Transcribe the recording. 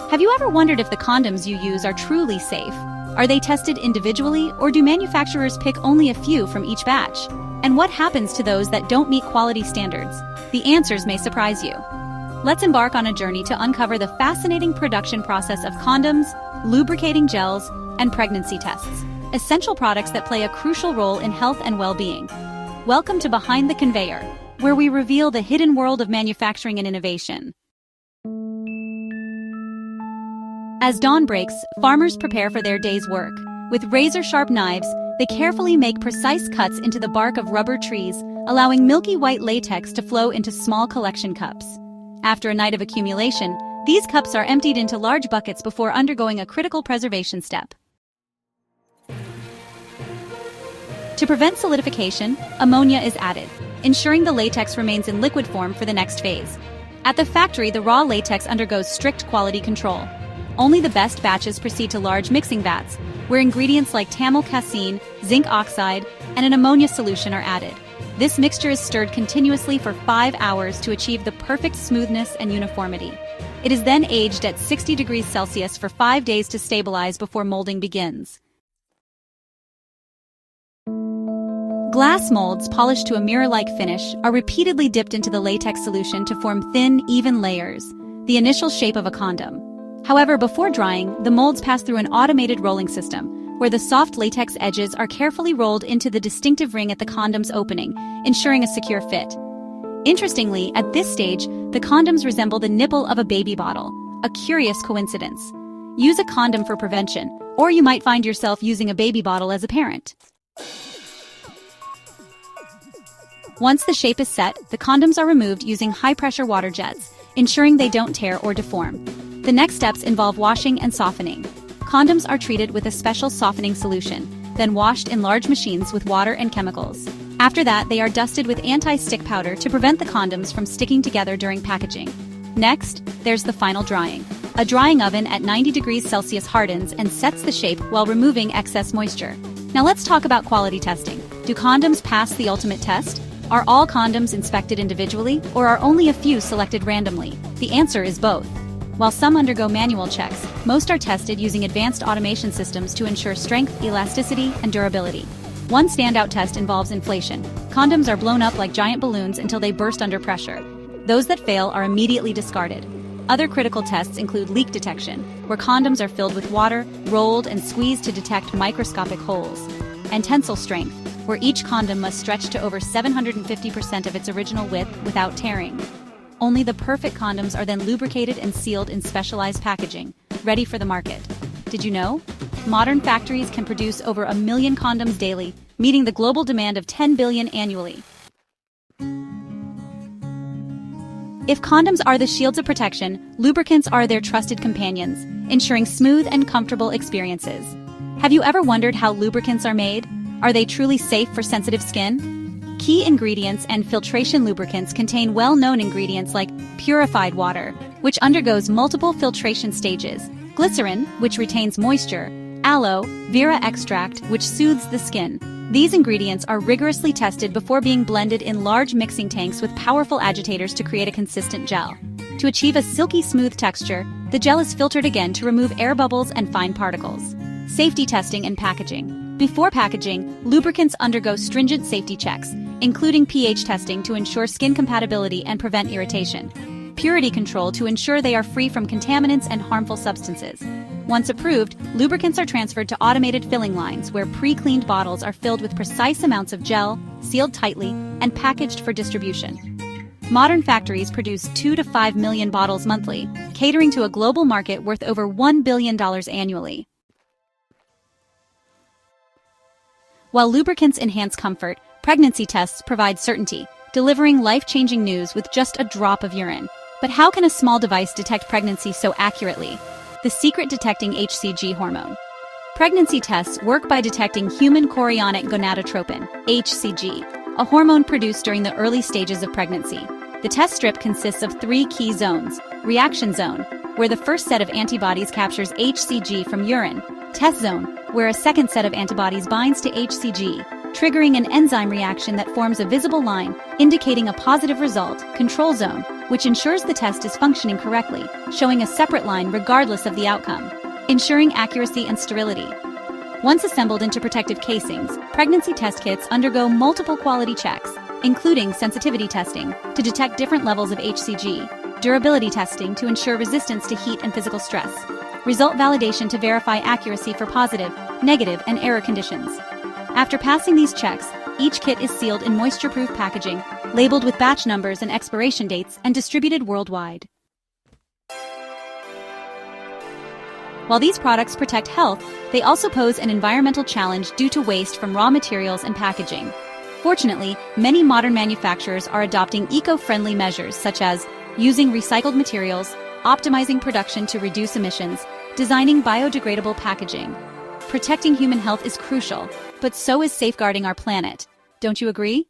Have you ever wondered if the condoms you use are truly safe? Are they tested individually, or do manufacturers pick only a few from each batch? And what happens to those that don't meet quality standards? The answers may surprise you. Let's embark on a journey to uncover the fascinating production process of condoms, lubricating gels, and pregnancy tests, essential products that play a crucial role in health and well-being. Welcome to Behind the Conveyor, where we reveal the hidden world of manufacturing and innovation. As dawn breaks, farmers prepare for their day's work. With razor-sharp knives, they carefully make precise cuts into the bark of rubber trees, allowing milky white latex to flow into small collection cups. After a night of accumulation, these cups are emptied into large buckets before undergoing a critical preservation step. To prevent solidification, ammonia is added, ensuring the latex remains in liquid form for the next phase. At the factory, the raw latex undergoes strict quality control. Only the best batches proceed to large mixing vats, where ingredients like tamil casein, zinc oxide, and an ammonia solution are added. This mixture is stirred continuously for 5 hours to achieve the perfect smoothness and uniformity. It is then aged at 60 degrees Celsius for 5 days to stabilize before molding begins. Glass molds, polished to a mirror-like finish, are repeatedly dipped into the latex solution to form thin, even layers, the initial shape of a condom. However, before drying, the molds pass through an automated rolling system, where the soft latex edges are carefully rolled into the distinctive ring at the condom's opening, ensuring a secure fit. Interestingly, at this stage, the condoms resemble the nipple of a baby bottle, a curious coincidence. Use a condom for prevention, or you might find yourself using a baby bottle as a parent. Once the shape is set, the condoms are removed using high-pressure water jets, ensuring they don't tear or deform. The next steps involve washing and softening. Condoms are treated with a special softening solution, then washed in large machines with water and chemicals. After that, they are dusted with anti-stick powder to prevent the condoms from sticking together during packaging. Next, there's the final drying. A drying oven at 90 degrees Celsius hardens and sets the shape while removing excess moisture. Now let's talk about quality testing. Do condoms pass the ultimate test? Are all condoms inspected individually, or are only a few selected randomly? The answer is both. While some undergo manual checks, most are tested using advanced automation systems to ensure strength, elasticity, and durability. One standout test involves inflation. Condoms are blown up like giant balloons until they burst under pressure. Those that fail are immediately discarded. Other critical tests include leak detection, where condoms are filled with water, rolled, and squeezed to detect microscopic holes. And tensile strength, where each condom must stretch to over 750% of its original width without tearing. Only the perfect condoms are then lubricated and sealed in specialized packaging, ready for the market. Did you know? Modern factories can produce over 1 million condoms daily, meeting the global demand of 10 billion annually. If condoms are the shields of protection, lubricants are their trusted companions, ensuring smooth and comfortable experiences. Have you ever wondered how lubricants are made? Are they truly safe for sensitive skin? Key ingredients and filtration lubricants contain well-known ingredients like purified water, which undergoes multiple filtration stages, glycerin, which retains moisture, aloe vera extract, which soothes the skin. These ingredients are rigorously tested before being blended in large mixing tanks with powerful agitators to create a consistent gel. To achieve a silky smooth texture, the gel is filtered again to remove air bubbles and fine particles. Safety testing and packaging. Before packaging, lubricants undergo stringent safety checks, including pH testing to ensure skin compatibility and prevent irritation. Purity control to ensure they are free from contaminants and harmful substances. Once approved, lubricants are transferred to automated filling lines where pre-cleaned bottles are filled with precise amounts of gel, sealed tightly, and packaged for distribution. Modern factories produce 2 to 5 million bottles monthly, catering to a global market worth over $1 billion annually. While lubricants enhance comfort, pregnancy tests provide certainty, delivering life-changing news with just a drop of urine. But how can a small device detect pregnancy so accurately? The secret: detecting HCG hormone. Pregnancy tests work by detecting human chorionic gonadotropin, HCG, a hormone produced during the early stages of pregnancy. The test strip consists of 3 key zones: reaction zone, where the first set of antibodies captures HCG from urine; test zone, where a second set of antibodies binds to HCG, triggering an enzyme reaction that forms a visible line, indicating a positive result; control zone, which ensures the test is functioning correctly, showing a separate line regardless of the outcome, ensuring accuracy and sterility. Once assembled into protective casings, pregnancy test kits undergo multiple quality checks, including sensitivity testing to detect different levels of HCG, durability testing to ensure resistance to heat and physical stress, result validation to verify accuracy for positive, negative, and error conditions. After passing these checks, each kit is sealed in moisture-proof packaging, labeled with batch numbers and expiration dates, and distributed worldwide. While these products protect health, they also pose an environmental challenge due to waste from raw materials and packaging. Fortunately, many modern manufacturers are adopting eco-friendly measures such as using recycled materials, optimizing production to reduce emissions, designing biodegradable packaging. Protecting human health is crucial, but so is safeguarding our planet. Don't you agree?